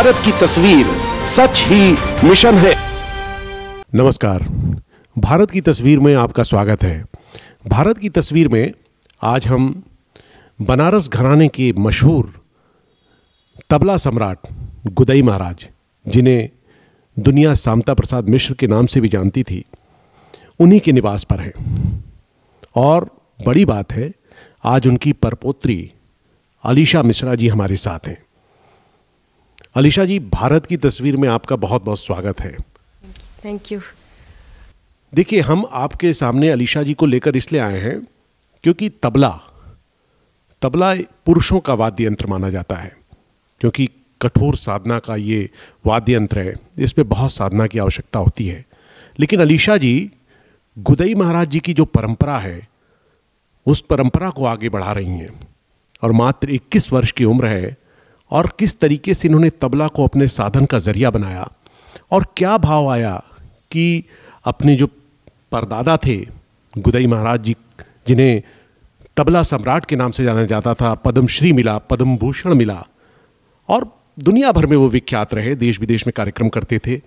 भारत की तस्वीर सच ही मिशन है। नमस्कार, भारत की तस्वीर में आपका स्वागत है। भारत की तस्वीर में आज हम बनारस घराने के मशहूर तबला सम्राट गुदई महाराज, जिन्हें दुनिया शांता प्रसाद मिश्र के नाम से भी जानती थी, उन्हीं के निवास पर हैं। और बड़ी बात है, आज उनकी परपोत्री अलीशा मिश्रा जी हमारे साथ हैं। अलीशा जी, भारत की तस्वीर में आपका बहुत बहुत स्वागत है। Thank you. देखिए, हम आपके सामने अलीशा जी को लेकर इसलिए आए हैं क्योंकि तबला पुरुषों का वाद्य यंत्र माना जाता है, क्योंकि कठोर साधना का ये वाद्य यंत्र है, इस पे बहुत साधना की आवश्यकता होती है। लेकिन अलीशा जी गुदई महाराज जी की जो परंपरा है, उस परंपरा को आगे बढ़ा रही हैं और मात्र 21 वर्ष की उम्र है। और किस तरीके से इन्होंने तबला को अपने साधन का जरिया बनाया और क्या भाव आया कि अपने जो परदादा थे गुदई महाराज जी, जिन्हें तबला सम्राट के नाम से जाना जाता था, पद्मश्री मिला, पद्म भूषण मिला और दुनिया भर में वो विख्यात रहे, देश विदेश में कार्यक्रम करते थे,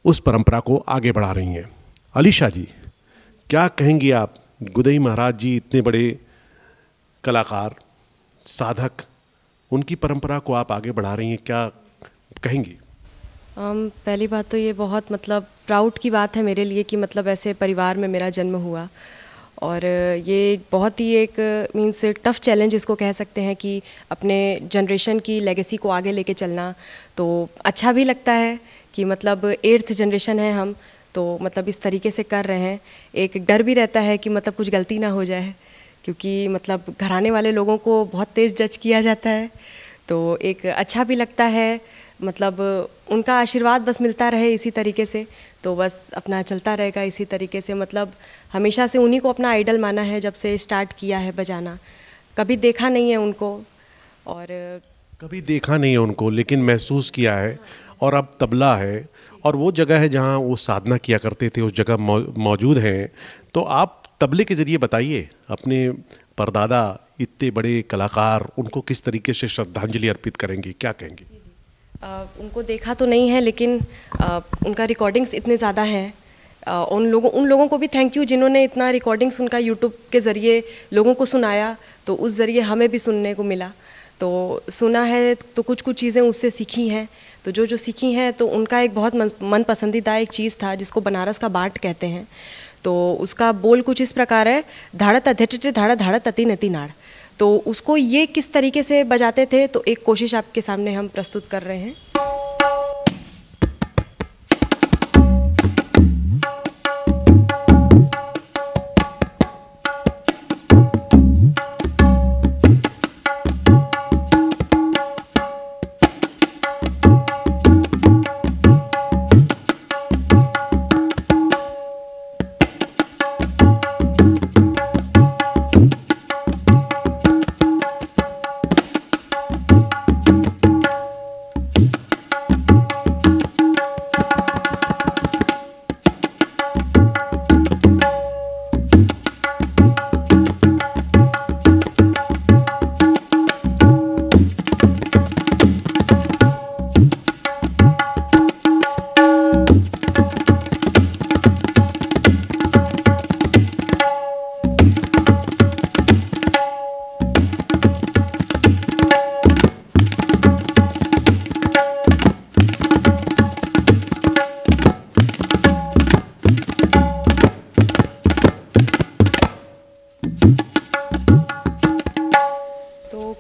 उस परंपरा को आगे बढ़ा रही हैं। अलीशा जी, क्या कहेंगी आप? गुदई महाराज जी इतने बड़े कलाकार, साधक, उनकी परंपरा को आप आगे बढ़ा रही हैं, क्या कहेंगी? पहली बात तो ये बहुत प्राउड की बात है मेरे लिए कि ऐसे परिवार में मेरा जन्म हुआ। और ये बहुत ही एक मीन्स टफ़ चैलेंज इसको कह सकते हैं कि अपने जनरेशन की लेगेसी को आगे लेके चलना। तो अच्छा भी लगता है कि 8th जनरेशन है हम, तो इस तरीके से कर रहे हैं। एक डर भी रहता है कि कुछ गलती ना हो जाए, क्योंकि घराने वाले लोगों को बहुत तेज़ जज किया जाता है। तो एक अच्छा भी लगता है, उनका आशीर्वाद बस मिलता रहे इसी तरीके से, तो बस अपना चलता रहेगा इसी तरीके से। हमेशा से उन्हीं को अपना आइडल माना है, जब से स्टार्ट किया है बजाना। कभी देखा नहीं है उनको, लेकिन महसूस किया है। और अब तबला है और वो जगह है जहाँ वो साधना किया करते थे, उस जगह मौजूद हैं। तो आप तबले के ज़रिए बताइए, अपने परदादा इतने बड़े कलाकार, उनको किस तरीके से श्रद्धांजलि अर्पित करेंगी, क्या कहेंगी? उनको देखा तो नहीं है, लेकिन उनका रिकॉर्डिंग्स इतने ज़्यादा हैं। उन लोगों को भी थैंक यू जिन्होंने इतना रिकॉर्डिंग्स उनका यूट्यूब के ज़रिए लोगों को सुनाया, तो उस ज़रिए हमें भी सुनने को मिला। तो सुना है तो कुछ चीज़ें उससे सीखी हैं। तो जो सीखी हैं, तो उनका एक बहुत मन पसंदीदा एक चीज़ था जिसको बनारस का बाट कहते हैं। तो उसका बोल कुछ इस प्रकार है, धाड़त अधेटे धाड़ा धाड़त अति नति नाड़। तो उसको ये किस तरीके से बजाते थे, तो एक कोशिश आपके सामने हम प्रस्तुत कर रहे हैं।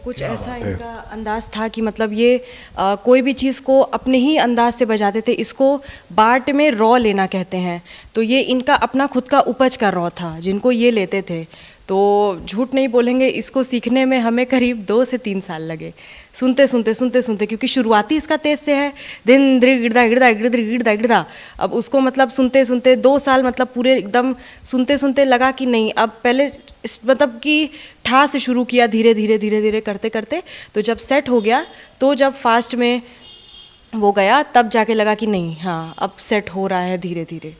कुछ ऐसा इनका अंदाज़ था कि ये कोई भी चीज़ को अपने ही अंदाज से बजाते थे। इसको बाट में रॉ लेना कहते हैं। तो ये इनका अपना खुद का उपज का रॉ था जिनको ये लेते थे। तो झूठ नहीं बोलेंगे, इसको सीखने में हमें करीब 2 से 3 साल लगे, सुनते सुनते, क्योंकि शुरुआती इसका तेज से है, दिन गिरदा गिरदा गिरदा गिरदा गिरदा। अब उसको सुनते सुनते 2 साल पूरे एकदम सुनते लगा कि नहीं, अब पहले कि ठा से शुरू किया, धीरे धीरे करते करते, तो जब सेट हो गया, तो जब फास्ट में वो गया, तब जाके लगा कि नहीं, हाँ अब सेट हो रहा है धीरे धीरे।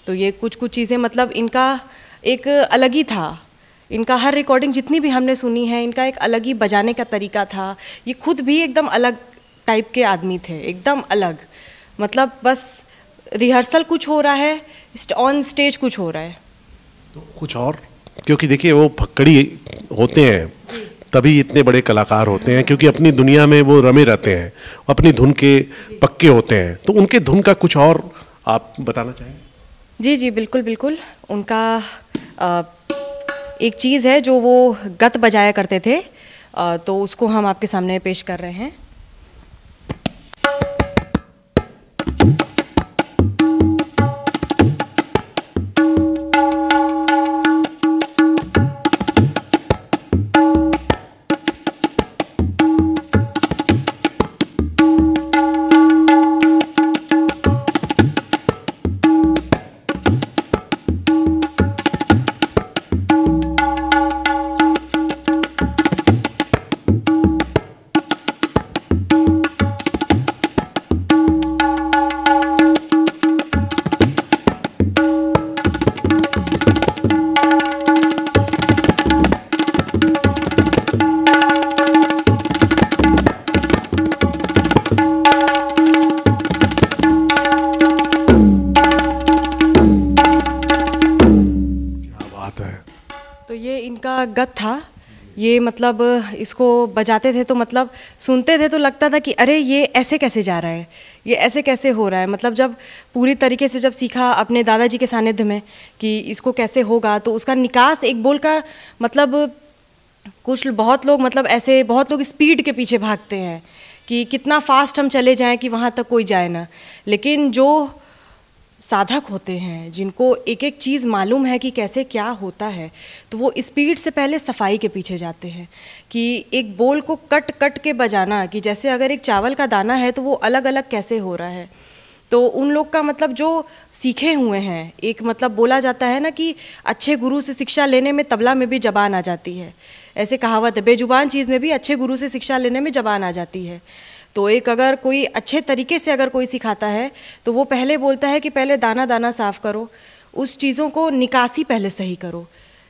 तो ये कुछ चीज़ें इनका एक अलग ही था। इनका हर रिकॉर्डिंग जितनी भी हमने सुनी है, इनका एक अलग ही बजाने का तरीका था। ये खुद भी एकदम अलग टाइप के आदमी थे, एकदम अलग। मतलब बस रिहर्सल कुछ हो रहा है, ऑन स्टेज कुछ हो रहा है तो कुछ और, क्योंकि देखिए वो भक्कड़ी होते हैं तभी इतने बड़े कलाकार होते हैं, क्योंकि अपनी दुनिया में वो रमे रहते हैं, अपनी धुन के पक्के होते हैं। तो उनके धुन का कुछ और आप बताना चाहेंगे? जी जी बिल्कुल बिल्कुल। उनका एक चीज़ है जो वो गत बजाया करते थे, तो उसको हम आपके सामने पेश कर रहे हैं। तो ये इनका गत था। ये मतलब इसको बजाते थे तो मतलब सुनते थे तो लगता था कि अरे ये ऐसे कैसे जा रहा है, ये ऐसे कैसे हो रहा है। मतलब जब पूरी तरीके से जब सीखा अपने दादाजी के सानिध्य में कि इसको कैसे होगा, तो उसका निकास एक बोल का मतलब कुछ बहुत लोग मतलब ऐसे बहुत लोग स्पीड के पीछे भागते हैं कि कितना फास्ट हम चले जाएं कि वहाँ तक कोई जाए ना। लेकिन जो साधक होते हैं, जिनको एक एक चीज़ मालूम है कि कैसे क्या होता है, तो वो स्पीड से पहले सफाई के पीछे जाते हैं कि एक बोल को कट कट के बजाना, कि जैसे अगर एक चावल का दाना है तो वो अलग अलग कैसे हो रहा है। तो उन लोग का मतलब जो सीखे हुए हैं, एक मतलब बोला जाता है ना कि अच्छे गुरु से शिक्षा लेने में तबला में भी जबान आ जाती है, ऐसे कहावत है, बेजुबान चीज़ में भी अच्छे गुरु से शिक्षा लेने में जबान आ जाती है। तो एक अगर कोई अच्छे तरीके से अगर कोई सिखाता है तो वो पहले बोलता है कि पहले दाना दाना साफ़ करो, उस चीज़ों को निकासी पहले सही करो।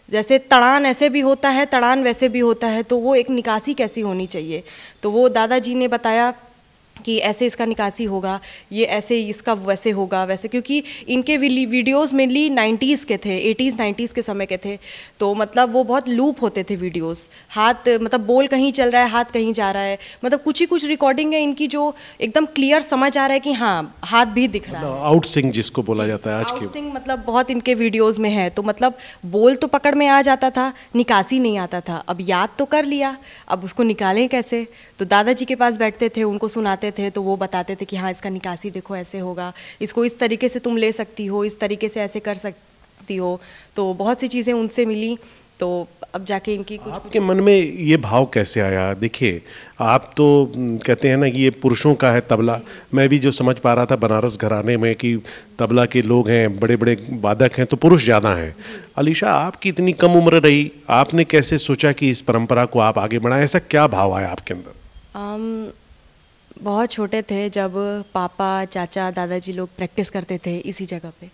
जैसे तड़ान ऐसे भी होता है, तड़ान वैसे भी होता है, तो वो एक निकासी कैसी होनी चाहिए। तो वो दादाजी ने बताया कि ऐसे इसका निकासी होगा, ये ऐसे इसका वैसे होगा वैसे, क्योंकि इनके वीडियोस मेनली 90s के थे, 80s 90s के समय के थे। तो मतलब वो बहुत लूप होते थे वीडियोस, हाथ मतलब बोल कहीं चल रहा है, हाथ कहीं जा रहा है, मतलब कुछ ही कुछ रिकॉर्डिंग है इनकी जो एकदम क्लियर समझ आ रहा है कि हाँ हाथ भी दिख रहा है। आउट सिंग जिसको बोला जाता है आज आउट सिंग मतलब बहुत इनके वीडियोज़ में है। तो मतलब बोल तो पकड़ में आ जाता था, निकासी नहीं आता था। अब याद तो कर लिया, अब उसको निकालें कैसे। तो दादाजी के पास बैठते थे, उनको सुनाते थे, तो वो बताते थे कि हाँ इसका निकासी देखो ऐसे होगा, इसको इस तरीके से तुम ले सकती हो, इस तरीके से ऐसे कर सकती हो। तो बहुत सी चीज़ें उनसे मिली। तो अब जाके इनकी कुछ आपके मन में ये भाव कैसे आया? देखिए आप तो कहते हैं ना कि ये पुरुषों का है तबला। मैं भी जो समझ पा रहा था बनारस घराने में कि तबला के लोग हैं, बड़े बड़े वादक हैं, तो पुरुष ज़्यादा हैं। अलीशा आपकी इतनी कम उम्र रही, आपने कैसे सोचा कि इस परंपरा को आप आगे बढ़ाएं? ऐसा क्या भाव आया आपके अंदर? बहुत छोटे थे जब पापा चाचा दादाजी लोग प्रैक्टिस करते थे इसी जगह पे,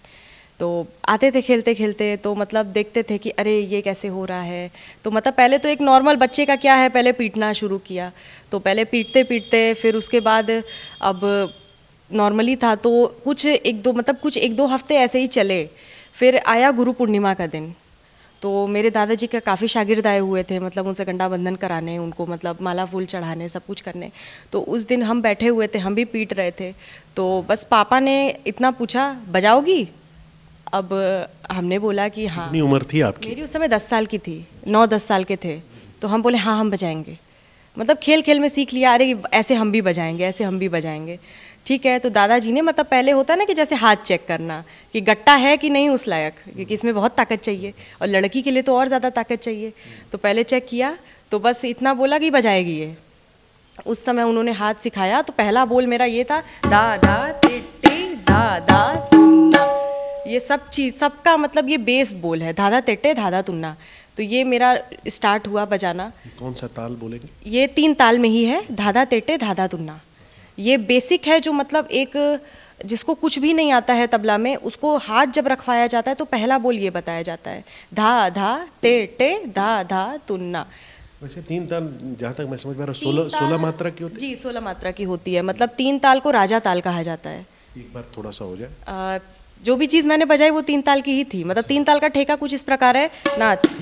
तो आते थे खेलते खेलते, तो मतलब देखते थे कि अरे ये कैसे हो रहा है। तो मतलब पहले तो एक नॉर्मल बच्चे का क्या है, पहले पीटना शुरू किया, तो पहले पीटते पीटते फिर उसके बाद अब नॉर्मली था, तो कुछ एक दो हफ्ते ऐसे ही चले। फिर आया गुरु पूर्णिमा का दिन, तो मेरे दादाजी का काफ़ी शागिर्द आए हुए थे, मतलब उनसे गंडा बंधन कराने, उनको मतलब माला फूल चढ़ाने, सब कुछ करने। तो उस दिन हम बैठे हुए थे, हम भी पीट रहे थे। तो बस पापा ने इतना पूछा, बजाओगी? अब हमने बोला कि हाँ। कितनी उम्र थी आपकी? मेरी उस समय 10 साल की थी, 9-10 साल के थे। तो हम बोले हाँ हम बजाएंगे, मतलब खेल खेल में सीख लिया, अरे ऐसे हम भी बजाएंगे, ऐसे हम भी बजाएंगे। ठीक है। तो दादाजी ने मतलब पहले होता है ना कि जैसे हाथ चेक करना कि गट्टा है कि नहीं उस लायक, क्योंकि इसमें बहुत ताकत चाहिए और लड़की के लिए तो और ज़्यादा ताकत चाहिए। तो पहले चेक किया, तो बस इतना बोला कि बजाएगी ये। उस समय उन्होंने हाथ सिखाया, तो पहला बोल मेरा ये था, दा दा टिट्टी दा दा तुन्ना। ये सब चीज़ सबका मतलब ये बेस बोल है, धाधा तेट्टे धाधा तुन्ना। तो ये मेरा स्टार्ट हुआ बजाना। कौन सा ताल बोलेंगे? ये 3 ताल में ही है, धाधा तेट्टे धाधा तुन्ना। ये बेसिक है, जो मतलब एक जिसको कुछ भी नहीं आता है तबला में, उसको हाथ जब रखवाया जाता है तो पहला बोल ये बताया जाता है, धा धा ते टे धा धा तुन्ना। वैसे 3 ताल जहाँ तक मैं समझ पा रहा हूँ 16 मात्रा की होती है। जी 16 मात्रा की होती है, मतलब 3 ताल को राजा ताल कहा जाता है। एक बार थोड़ा सा हो जाए। जो भी चीज़ मैंने बजाई वो 3 ताल की ही थी, मतलब 3 ताल का ठेका कुछ इस प्रकार है नाथ।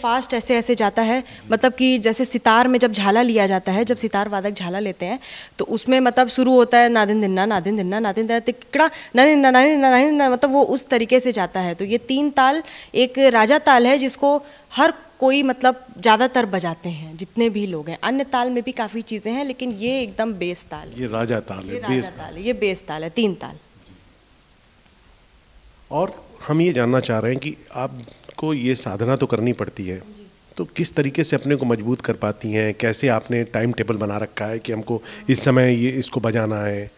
फास्ट ऐसे ऐसे जाता है, मतलब कि जैसे सितार में जब झाला लिया जाता है, जब सितार वादक झाला लेते हैं तो उसमें मतलब शुरू होता है नादिन दिन्ना नादिन दिन्ना नादिन दिन्ना तिकड़ा नादिन दिन्ना नादिन दिन्ना नादिन दिन्ना, मतलब वो उस तरीके से जाता है। तो ये 3 ताल एक राजा ताल है जिसको हर कोई मतलब ज़्यादातर बजाते हैं जितने भी लोग हैं। अन्य ताल में भी काफ़ी चीज़ें हैं लेकिन ये एकदम बेस ताल है। ये राजा ताल है, बेस ताल है, ये बेस ताल है, 3 ताल। और हम ये जानना चाह रहे हैं कि आपको ये साधना तो करनी पड़ती है, तो किस तरीके से अपने को मजबूत कर पाती हैं? कैसे आपने टाइम टेबल बना रखा है कि हमको इस समय ये इसको बजाना है,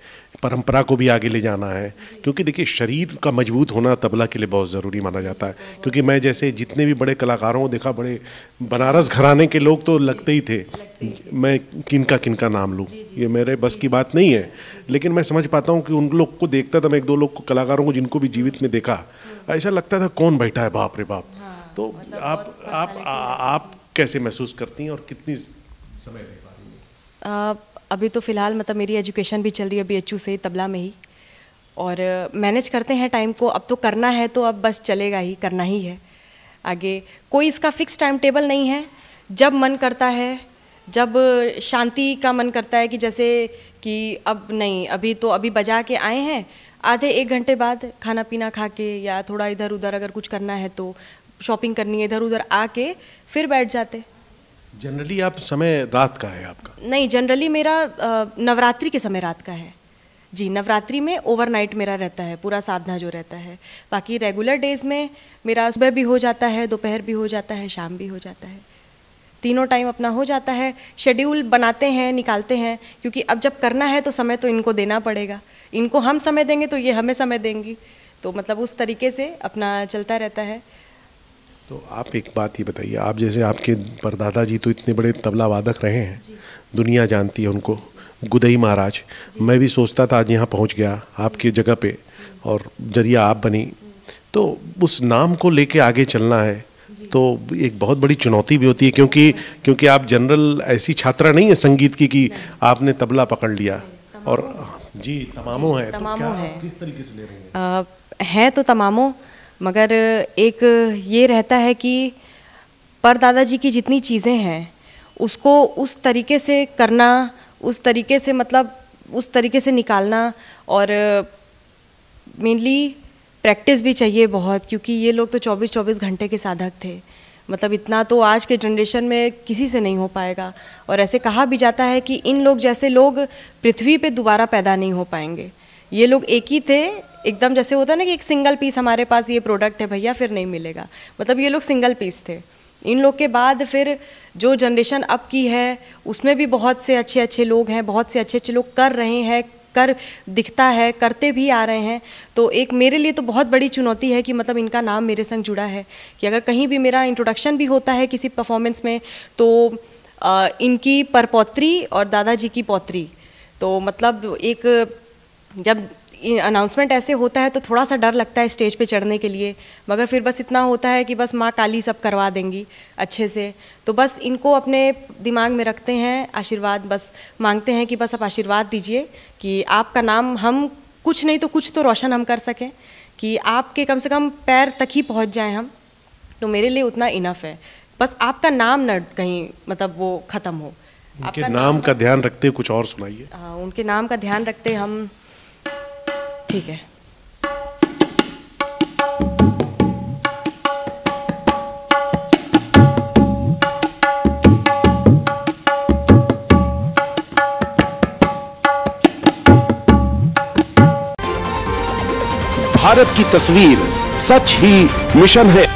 परंपरा को भी आगे ले जाना है? क्योंकि देखिए शरीर का मजबूत होना तबला के लिए बहुत ज़रूरी माना जाता है। क्योंकि मैं जैसे जितने भी बड़े कलाकारों को देखा, बड़े बनारस घराने के लोग तो लगते ही थे, मैं किनका किनका नाम लूँ, ये मेरे बस की बात नहीं है, लेकिन मैं समझ पाता हूँ कि उन लोग को देखता था मैं, 1-2 लोग को कलाकारों को जिनको भी जीवित में देखा, ऐसा लगता था कौन बैठा है, बाप रे बाप। तो मतलब आप कैसे महसूस करती हैं और कितनी समय दे पा रही हैं? अभी तो फ़िलहाल मतलब मेरी एजुकेशन भी चल रही है BHU से तबला में ही, और मैनेज करते हैं टाइम को। अब तो करना है तो अब बस चलेगा ही, करना ही है। आगे कोई इसका फिक्स टाइम टेबल नहीं है, जब मन करता है, जब शांति का मन करता है कि जैसे कि अब नहीं, अभी बजा के आए हैं, आधे 1 घंटे बाद खाना पीना खा के या थोड़ा इधर उधर अगर कुछ करना है तो शॉपिंग करनी है, इधर उधर आके फिर बैठ जाते। जनरली आप समय रात का है आपका? नहीं, जनरली मेरा नवरात्रि के समय रात का है जी। नवरात्रि में ओवरनाइट मेरा रहता है, पूरा साधना जो रहता है। बाकी रेगुलर डेज में मेरा सुबह भी हो जाता है, दोपहर भी हो जाता है, शाम भी हो जाता है, तीनों टाइम अपना हो जाता है। शेड्यूल बनाते हैं, निकालते हैं, क्योंकि अब जब करना है तो समय तो इनको देना पड़ेगा। इनको हम समय देंगे तो ये हमें समय देंगी, तो मतलब उस तरीके से अपना चलता रहता है। तो आप एक बात ये बताइए, आप जैसे आपके परदादा जी तो इतने बड़े तबला वादक रहे हैं, दुनिया जानती है उनको, गुदई महाराज। मैं भी सोचता था आज यहाँ पहुँच गया आपकी जगह पे और जरिया आप बनी, तो उस नाम को लेके आगे चलना है तो एक बहुत बड़ी चुनौती भी होती है, क्योंकि आप जनरल ऐसी छात्रा नहीं है संगीत की कि आपने तबला पकड़ लिया। और जी तमामों है, तो क्या किस तरीके से ले रहे हैं? है तो तमामों, मगर एक ये रहता है कि परदादा जी की जितनी चीज़ें हैं उसको उस तरीके से करना, उस तरीके से मतलब उस तरीके से निकालना, और मेनली प्रैक्टिस भी चाहिए बहुत, क्योंकि ये लोग तो 24-24 घंटे के साधक थे। मतलब इतना तो आज के जनरेशन में किसी से नहीं हो पाएगा। और ऐसे कहा भी जाता है कि इन लोग जैसे लोग पृथ्वी पे दोबारा पैदा नहीं हो पाएंगे। ये लोग एक ही थे, एकदम जैसे होता है ना कि एक सिंगल पीस हमारे पास ये प्रोडक्ट है भैया, फिर नहीं मिलेगा, मतलब ये लोग सिंगल पीस थे। इन लोग के बाद फिर जो जनरेशन अब की है उसमें भी बहुत से अच्छे अच्छे लोग हैं, बहुत से अच्छे अच्छे लोग कर रहे हैं, कर दिखता है, करते भी आ रहे हैं। तो एक मेरे लिए तो बहुत बड़ी चुनौती है कि मतलब इनका नाम मेरे संग जुड़ा है, कि अगर कहीं भी मेरा इंट्रोडक्शन भी होता है किसी परफॉर्मेंस में तो इनकी परपौत्री और दादाजी की पौत्री, तो मतलब एक जब अनाउंसमेंट ऐसे होता है तो थोड़ा सा डर लगता है स्टेज पे चढ़ने के लिए, मगर फिर बस इतना होता है कि बस माँ काली सब करवा देंगी अच्छे से। तो बस इनको अपने दिमाग में रखते हैं, आशीर्वाद बस मांगते हैं कि बस आप आशीर्वाद दीजिए कि आपका नाम हम कुछ नहीं तो कुछ तो रोशन हम कर सकें, कि आपके कम से कम पैर तक ही पहुँच जाएँ हम, तो मेरे लिए उतना इनफ है। बस आपका नाम न कहीं मतलब वो ख़त्म हो। उनके नाम का ध्यान रखते कुछ और सुनाइए। हाँ, उनके नाम का ध्यान रखते हम, ठीक है। भारत की तस्वीर सच ही मिशन है।